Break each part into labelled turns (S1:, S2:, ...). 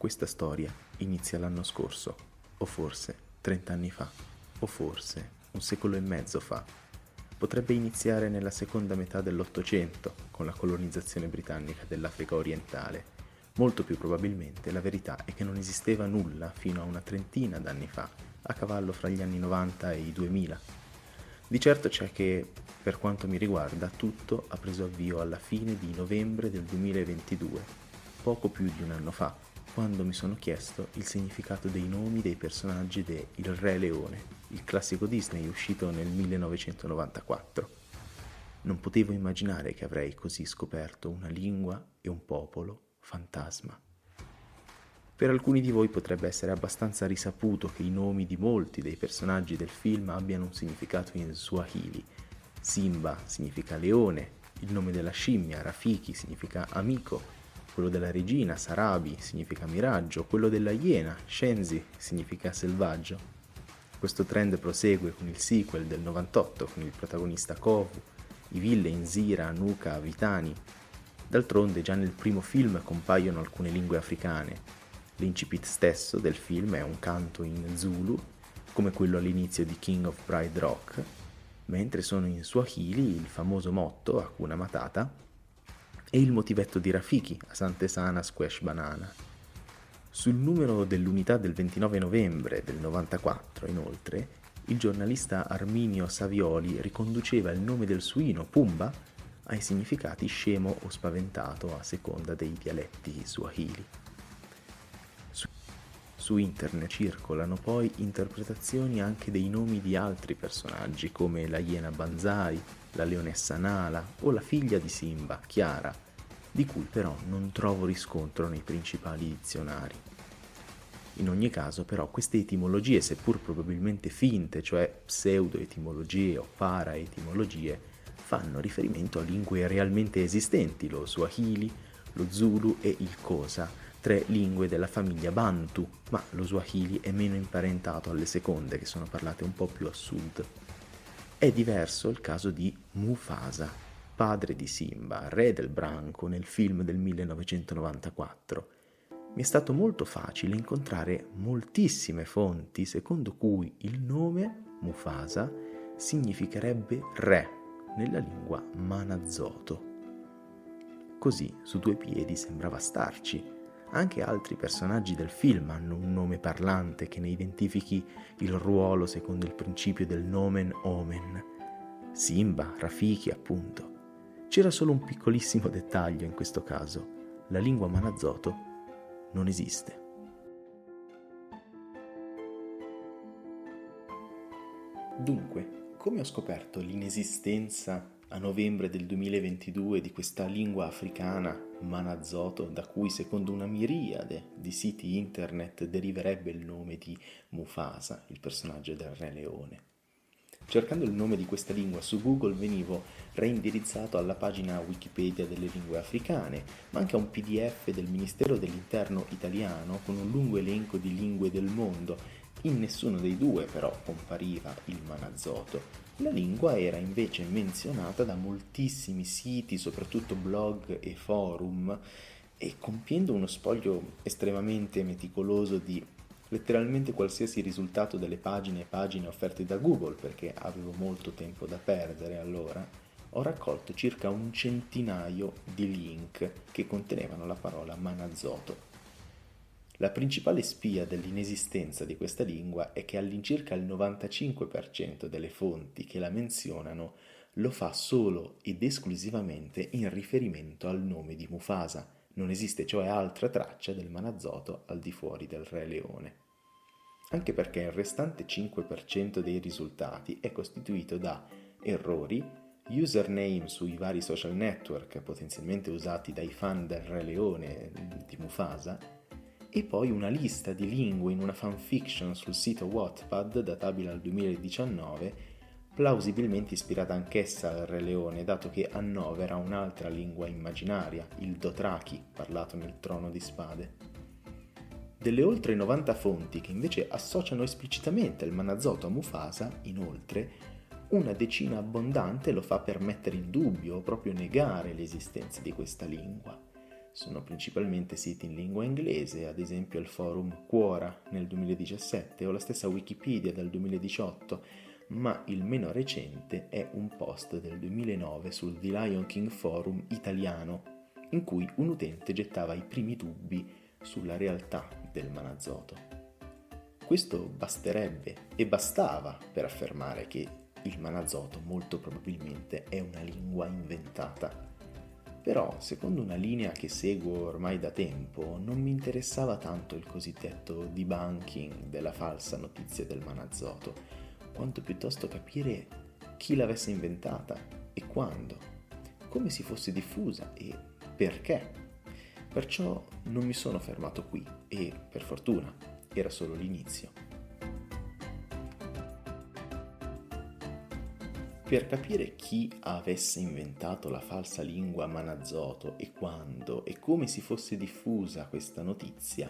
S1: Questa storia inizia l'anno scorso, o forse 30 anni fa, o forse un secolo e mezzo fa. Potrebbe iniziare nella seconda metà dell'Ottocento, con la colonizzazione britannica dell'Africa orientale. Molto più probabilmente la verità è che non esisteva nulla fino a una trentina d'anni fa, a cavallo fra gli anni 90 e i 2000. Di certo c'è che, per quanto mi riguarda, tutto ha preso avvio alla fine di novembre del 2022, poco più di un anno fa, quando mi sono chiesto il significato dei nomi dei personaggi de Il Re Leone, il classico Disney uscito nel 1994. Non potevo immaginare che avrei così scoperto una lingua e un popolo fantasma. Per alcuni di voi potrebbe essere abbastanza risaputo che i nomi di molti dei personaggi del film abbiano un significato in Swahili. Simba significa leone, il nome della scimmia, Rafiki, significa amico, quello della regina, Sarabi, significa miraggio, quello della iena, Shenzi, significa selvaggio. Questo trend prosegue con il sequel del 98 con il protagonista Kovu, i villain Zira, Nuka, Vitani. D'altronde già nel primo film compaiono alcune lingue africane. L'incipit stesso del film è un canto in Zulu, come quello all'inizio di King of Pride Rock, mentre sono in Swahili il famoso motto Hakuna Matata e il motivetto di Rafiki, Asante Sana Squash Banana. Sul numero dell'unità del 29 novembre del 94, inoltre, il giornalista Arminio Savioli riconduceva il nome del suino, Pumba, ai significati scemo o spaventato a seconda dei dialetti swahili. Su internet circolano poi interpretazioni anche dei nomi di altri personaggi come la iena Banzai, la leonessa Nala o la figlia di Simba, Chiara, di cui però non trovo riscontro nei principali dizionari. In ogni caso però queste etimologie, seppur probabilmente finte, cioè pseudo-etimologie o para-etimologie, fanno riferimento a lingue realmente esistenti, lo Swahili, lo Zulu e il Xhosa, 3 lingue della famiglia Bantu, ma lo Swahili è meno imparentato alle seconde, che sono parlate un po' più a sud. È diverso il caso di Mufasa, padre di Simba, re del branco nel film del 1994. Mi è stato molto facile incontrare moltissime fonti secondo cui il nome Mufasa significherebbe re nella lingua Manazzoto. Così, su 2 piedi, sembrava starci. Anche altri personaggi del film hanno un nome parlante che ne identifichi il ruolo secondo il principio del nomen omen. Simba, Rafiki, appunto. C'era solo un piccolissimo dettaglio in questo caso. La lingua Manazzoto non esiste. Dunque, come ho scoperto l'inesistenza a novembre del 2022 di questa lingua africana, Manazzoto, da cui secondo una miriade di siti internet deriverebbe il nome di Mufasa, il personaggio del Re Leone? Cercando il nome di questa lingua su Google venivo reindirizzato alla pagina Wikipedia delle lingue africane, ma anche a un PDF del Ministero dell'Interno italiano con un lungo elenco di lingue del mondo. In nessuno dei due però compariva il Manazzoto. La lingua era invece menzionata da moltissimi siti, soprattutto blog e forum, e compiendo uno spoglio estremamente meticoloso di letteralmente qualsiasi risultato delle pagine offerte da Google, perché avevo molto tempo da perdere allora, ho raccolto circa un centinaio di link che contenevano la parola Manazzoto. La principale spia dell'inesistenza di questa lingua è che all'incirca il 95% delle fonti che la menzionano lo fa solo ed esclusivamente in riferimento al nome di Mufasa. Non esiste cioè altra traccia del Manazzoto al di fuori del Re Leone. Anche perché il restante 5% dei risultati è costituito da errori, username sui vari social network potenzialmente usati dai fan del Re Leone di Mufasa, e poi una lista di lingue in una fanfiction sul sito Wattpad databile al 2019, plausibilmente ispirata anch'essa al Re Leone, dato che annovera un'altra lingua immaginaria, il Dothraki, parlato nel Trono di Spade. Delle oltre 90 fonti che invece associano esplicitamente il Manazzoto a Mufasa, inoltre, una decina abbondante lo fa per mettere in dubbio o proprio negare l'esistenza di questa lingua. Sono principalmente siti in lingua inglese, ad esempio il forum Quora nel 2017 o la stessa Wikipedia del 2018, ma il meno recente è un post del 2009 sul The Lion King Forum italiano, in cui un utente gettava i primi dubbi sulla realtà del Manazzoto. Questo basterebbe e bastava per affermare che il Manazzoto molto probabilmente è una lingua inventata. Però, secondo una linea che seguo ormai da tempo, non mi interessava tanto il cosiddetto debunking della falsa notizia del Manazzoto, quanto piuttosto capire chi l'avesse inventata e quando, come si fosse diffusa e perché. Perciò non mi sono fermato qui e, per fortuna, era solo l'inizio. Per capire chi avesse inventato la falsa lingua Manazzoto e quando e come si fosse diffusa questa notizia,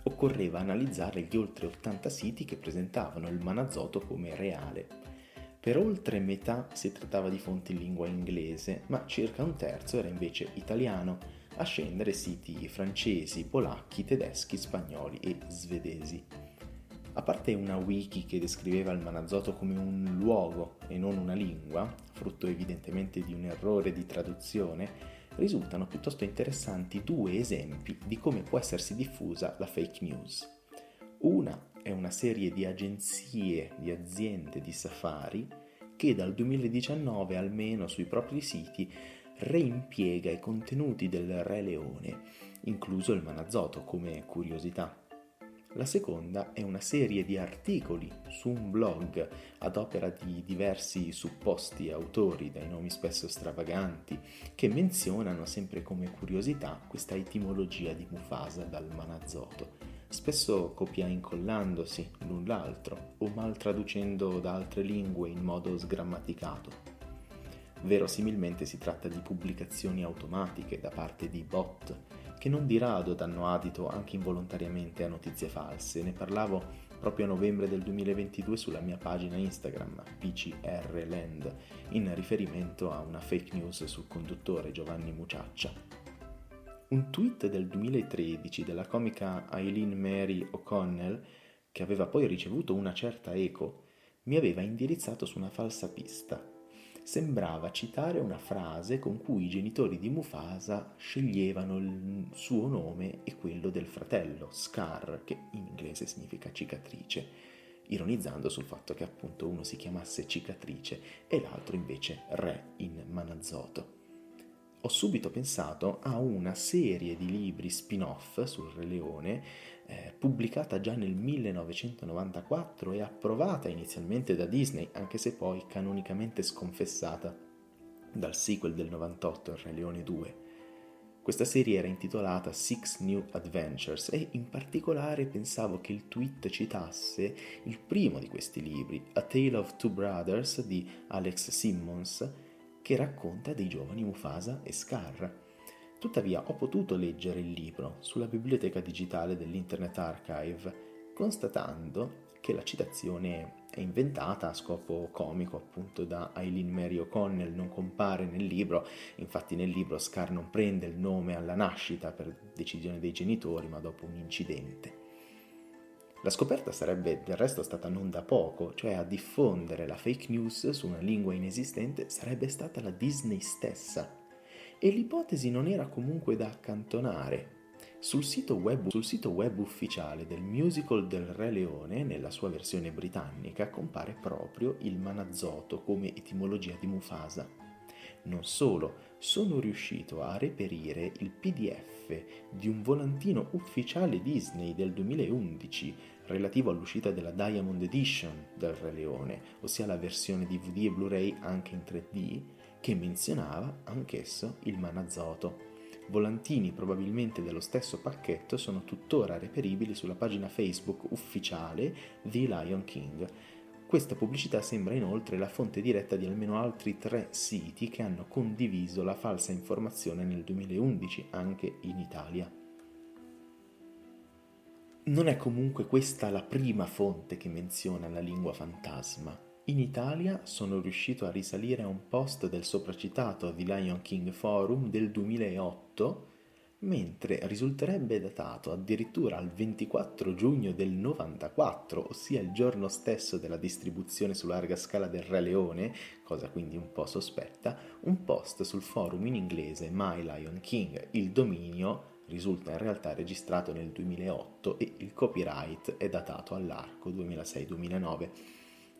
S1: occorreva analizzare gli oltre 80 siti che presentavano il Manazzoto come reale. Per oltre metà si trattava di fonti in lingua inglese, ma circa un terzo era invece italiano, a scendere siti francesi, polacchi, tedeschi, spagnoli e svedesi. A parte una wiki che descriveva il Manazzoto come un luogo e non una lingua, frutto evidentemente di un errore di traduzione, risultano piuttosto interessanti due esempi di come può essersi diffusa la fake news. Una è una serie di agenzie, di aziende di safari che dal 2019 almeno sui propri siti reimpiega i contenuti del Re Leone, incluso il Manazzoto, come curiosità. La seconda è una serie di articoli su un blog ad opera di diversi supposti autori dai nomi spesso stravaganti che menzionano sempre come curiosità questa etimologia di Mufasa dal Manazzoto, spesso copia incollandosi l'un l'altro o mal traducendo da altre lingue in modo sgrammaticato. Verosimilmente si tratta di pubblicazioni automatiche da parte di bot che non di rado danno adito anche involontariamente a notizie false. Ne parlavo proprio a novembre del 2022 sulla mia pagina Instagram, PCRLand, in riferimento a una fake news sul conduttore Giovanni Muciaccia. Un tweet del 2013 della comica Eileen Mary O'Connell, che aveva poi ricevuto una certa eco, mi aveva indirizzato su una falsa pista. Sembrava citare una frase con cui i genitori di Mufasa sceglievano il suo nome e quello del fratello, Scar, che in inglese significa cicatrice, ironizzando sul fatto che appunto uno si chiamasse Cicatrice e l'altro invece Re in Manazzoto. Ho subito pensato a una serie di libri spin-off sul Re Leone, pubblicata già nel 1994 e approvata inizialmente da Disney, anche se poi canonicamente sconfessata dal sequel del 98, il Re Leone 2. Questa serie era intitolata Six New Adventures e in particolare pensavo che il tweet citasse il primo di questi libri, A Tale of Two Brothers di Alex Simmons, che racconta dei giovani Mufasa e Scar. Tuttavia ho potuto leggere il libro sulla biblioteca digitale dell'Internet Archive, constatando che la citazione è inventata a scopo comico appunto da Eileen Mary O'Connell, non compare nel libro. Infatti nel libro Scar non prende il nome alla nascita per decisione dei genitori, ma dopo un incidente. La scoperta sarebbe del resto stata non da poco, cioè a diffondere la fake news su una lingua inesistente sarebbe stata la Disney stessa. E l'ipotesi non era comunque da accantonare. Sul sito web ufficiale del musical del Re Leone, nella sua versione britannica, compare proprio il Manazzoto come etimologia di Mufasa. Non solo, sono riuscito a reperire il PDF di un volantino ufficiale Disney del 2011 relativo all'uscita della Diamond Edition del Re Leone, ossia la versione DVD e Blu-ray anche in 3D, che menzionava anch'esso il Manazzoto. Volantini probabilmente dello stesso pacchetto sono tuttora reperibili sulla pagina Facebook ufficiale The Lion King. Questa pubblicità sembra inoltre la fonte diretta di almeno altri 3 siti che hanno condiviso la falsa informazione nel 2011 anche in Italia. Non è comunque questa la prima fonte che menziona la lingua fantasma. In Italia sono riuscito a risalire a un post del sopracitato The Lion King Forum del 2008 mentre risulterebbe datato addirittura al 24 giugno del 94, ossia il giorno stesso della distribuzione su larga scala del Re Leone, cosa quindi un po' sospetta, un post sul forum in inglese My Lion King. Il dominio risulta in realtà registrato nel 2008 e il copyright è datato all'arco 2006-2009.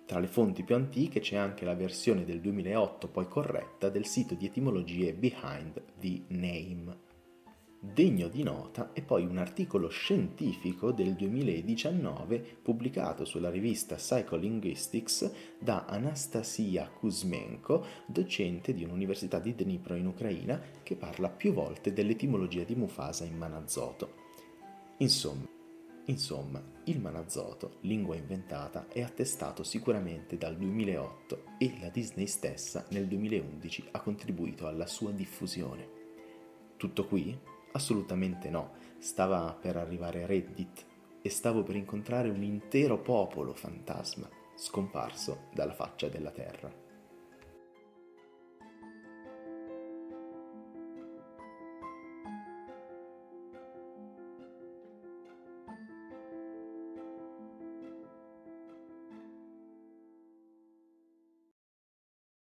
S1: Tra le fonti più antiche c'è anche la versione del 2008 poi corretta del sito di etimologie Behind the Name. Degno di nota è poi un articolo scientifico del 2019 pubblicato sulla rivista Psycholinguistics da Anastasia Kuzmenko, docente di un'università di Dnipro in Ucraina, che parla più volte dell'etimologia di Mufasa in Manazzoto. Insomma, il Manazzoto, lingua inventata, è attestato sicuramente dal 2008 e la Disney stessa nel 2011 ha contribuito alla sua diffusione. Tutto qui? Assolutamente no, stava per arrivare Reddit e stavo per incontrare un intero popolo fantasma scomparso dalla faccia della terra.